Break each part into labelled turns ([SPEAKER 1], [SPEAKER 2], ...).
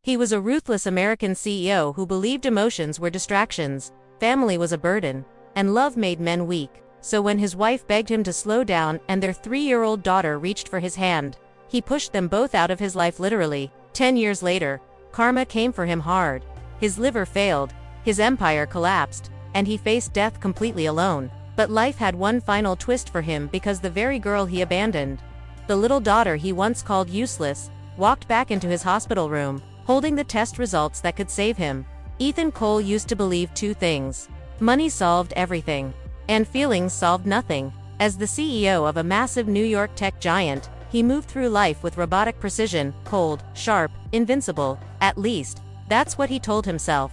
[SPEAKER 1] He was a ruthless American CEO who believed emotions were distractions, family was a burden, and love made men weak. So when his wife begged him to slow down and their 3-year-old daughter reached for his hand, he pushed them both out of his life literally. 10 years later, karma came for him hard. His liver failed, his empire collapsed, and he faced death completely alone. But life had one final twist for him because the very girl he abandoned, the little daughter he once called useless, walked back into his hospital room, holding the test results that could save him. Ethan Cole used to believe two things: money solved everything, and feelings solved nothing. As the CEO of a massive New York tech giant, he moved through life with robotic precision, cold, sharp, invincible. At least, that's what he told himself.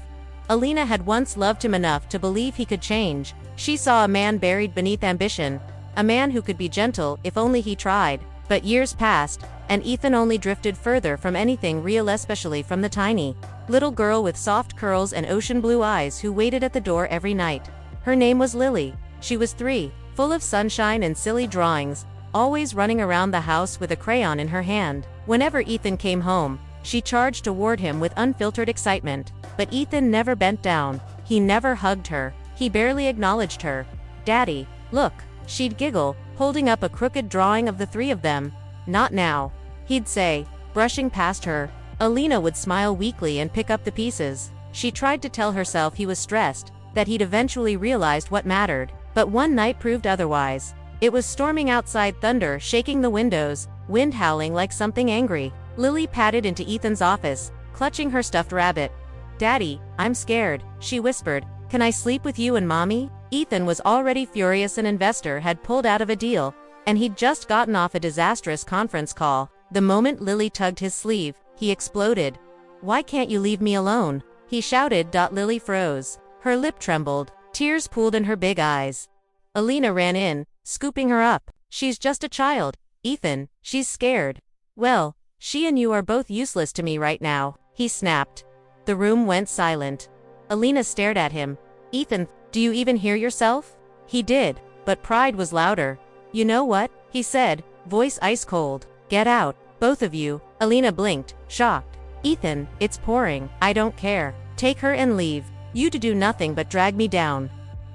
[SPEAKER 1] Alina had once loved him enough to believe he could change. She saw a man buried beneath ambition, a man who could be gentle if only he tried. But years passed, and Ethan only drifted further from anything real, especially from the tiny little girl with soft curls and ocean blue eyes who waited at the door every night. Her name was Lily. She was 3, full of sunshine and silly drawings, always running around the house with a crayon in her hand. Whenever Ethan came home, she charged toward him with unfiltered excitement. But Ethan never bent down. He never hugged her. He barely acknowledged her. "Daddy, look." She'd giggle, holding up a crooked drawing of the 3 of them. "Not now," he'd say, brushing past her. Alina would smile weakly and pick up the pieces. She tried to tell herself he was stressed, that he'd eventually realized what mattered. But one night proved otherwise. It was storming outside, thunder shaking the windows, wind howling like something angry. Lily padded into Ethan's office, clutching her stuffed rabbit. "Daddy, I'm scared," she whispered. "Can I sleep with you and Mommy?" Ethan was already furious. An investor had pulled out of a deal, and he'd just gotten off a disastrous conference call. The moment Lily tugged his sleeve, he exploded. "Why can't you leave me alone?" he shouted. Lily froze. Her lip trembled. Tears pooled in her big eyes. Alina ran in, scooping her up. "She's just a child, Ethan. She's scared." "Well, she and you are both useless to me right now," he snapped. The room went silent. Alina stared at him. "Ethan, do you even hear yourself?" He did, but pride was louder. "You know what?" he said, voice ice cold. "Get out, both of you." Alina blinked, shocked. "Ethan, it's pouring. I don't care. Take her and leave. You to do nothing but drag me down."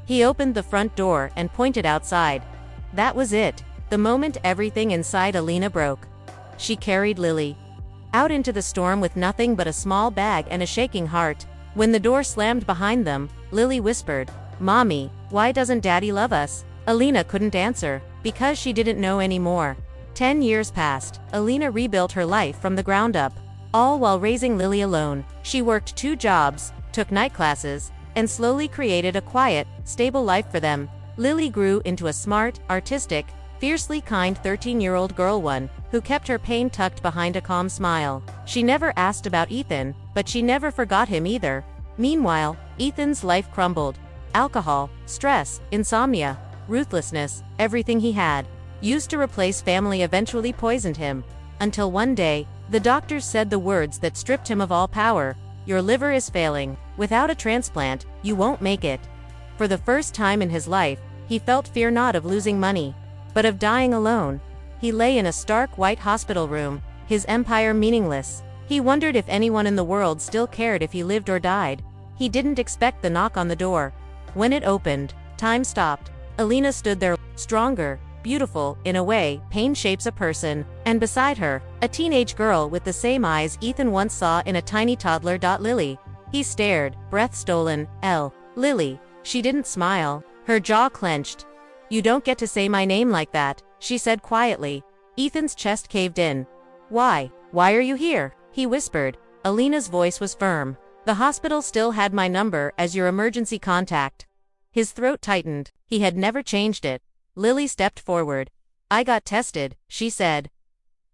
[SPEAKER 1] He opened the front door and pointed outside. That was it. The moment everything inside Alina broke. She carried Lily out into the storm with nothing but a small bag and a shaking heart. When the door slammed behind them, Lily whispered, "Mommy, why doesn't Daddy love us?" Alina couldn't answer, because she didn't know anymore. 10 years passed. Alina rebuilt her life from the ground up, all while raising Lily alone. She worked 2 jobs, took night classes, and slowly created a quiet, stable life for them. Lily grew into a smart, artistic, fiercely kind 13-year-old girl, one who kept her pain tucked behind a calm smile. She never asked about Ethan, but she never forgot him either. Meanwhile, Ethan's life crumbled. Alcohol, stress, insomnia, ruthlessness, everything he had used to replace family eventually poisoned him. Until one day, the doctors said the words that stripped him of all power: "Your liver is failing. Without a transplant, you won't make it." For the first time in his life, he felt fear not of losing money, but of dying alone. He lay in a stark white hospital room, his empire meaningless. He wondered if anyone in the world still cared if he lived or died. He didn't expect the knock on the door. When it opened, time stopped. Alina stood there, stronger, beautiful, in a way pain shapes a person, and beside her, a teenage girl with the same eyes Ethan once saw in a tiny toddler. Lily. He stared, breath stolen. Lily. She didn't smile. Her jaw clenched. "You don't get to say my name like that," she said quietly. Ethan's chest caved in. "Why? Why are you here?" he whispered. Alina's voice was firm. "The hospital still had my number as your emergency contact." His throat tightened. He had never changed it. Lily stepped forward. "I got tested," she said.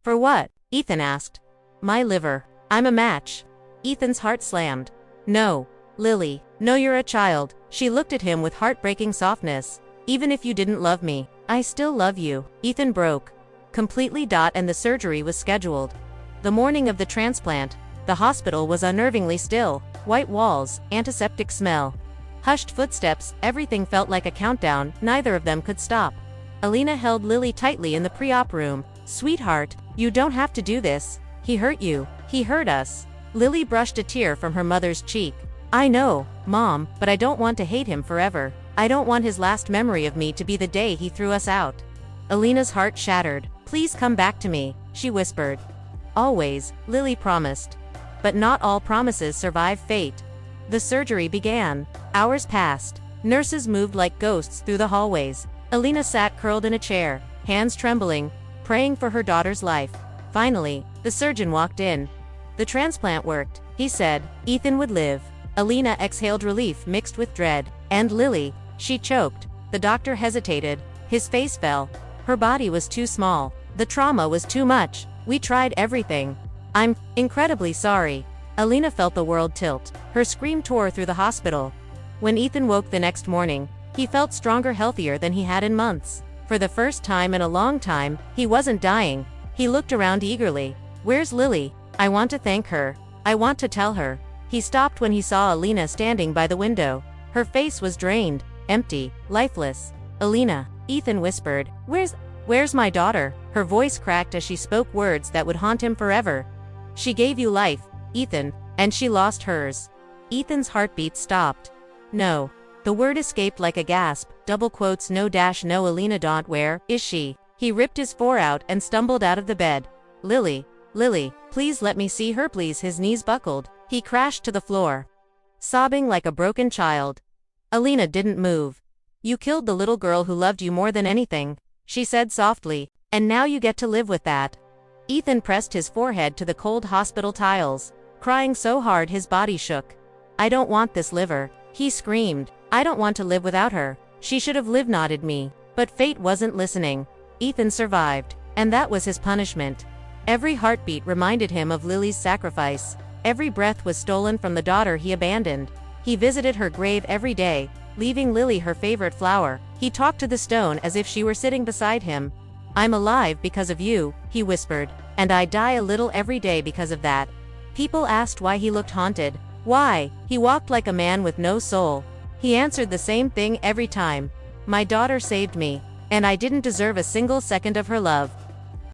[SPEAKER 1] "For what?" Ethan asked. "My liver. I'm a match." Ethan's heart slammed. "No, Lily. No, you're a child." She looked at him with heartbreaking softness. "Even if you didn't love me, I still love you." Ethan broke completely. And the surgery was scheduled. The morning of the transplant, the hospital was unnervingly still. White walls, antiseptic smell, hushed footsteps, everything felt like a countdown. Neither of them could stop. Alina held Lily tightly in the pre-op room. "Sweetheart, you don't have to do this. He hurt you. He hurt us." Lily brushed a tear from her mother's cheek. I know, Mom, but I don't want to hate him forever. I don't want his last memory of me to be the day he threw us out. Alina's heart shattered. Please come back to me, she whispered. Always, Lily promised. But not all promises survive fate. The surgery began. Hours passed. Nurses moved like ghosts through the hallways. Alina sat curled in a chair, hands trembling, praying for her daughter's life. Finally, the surgeon walked in. The transplant worked, he said. Ethan would live. Alina exhaled relief mixed with dread. And Lily, she choked. The doctor hesitated. His face fell. Her body was too small. The trauma was too much. We tried everything. I'm incredibly sorry. Alina felt the world tilt. Her scream tore through the hospital. When Ethan woke the next morning, he felt stronger, healthier than he had in months. For the first time in a long time, he wasn't dying. He looked around eagerly. Where's Lily? I want to thank her. I want to tell her. He stopped when he saw Alina standing by the window. Her face was drained, empty, lifeless. Alina, Ethan whispered, Where's my daughter? Her voice cracked as she spoke words that would haunt him forever. She gave you life, Ethan, and she lost hers. Ethan's heartbeat stopped. No. The word escaped like a gasp, double quotes no dash no Alina don't where is she? He ripped his four out and stumbled out of the bed. Lily, please let me see her please. His knees buckled. He crashed to the floor, sobbing like a broken child. Alina didn't move. You killed the little girl who loved you more than anything, she said softly, and now you get to live with that. Ethan pressed his forehead to the cold hospital tiles, crying so hard his body shook. I don't want this liver, he screamed. I don't want to live without her. She should have lived, nodded me. But fate wasn't listening. Ethan survived, and that was his punishment. Every heartbeat reminded him of Lily's sacrifice. Every breath was stolen from the daughter he abandoned. He visited her grave every day, leaving Lily her favorite flower. He talked to the stone as if she were sitting beside him. I'm alive because of you, he whispered, and I die a little every day because of that. People asked why he looked haunted. Why? He walked like a man with no soul. He answered the same thing every time. My daughter saved me, and I didn't deserve a single second of her love.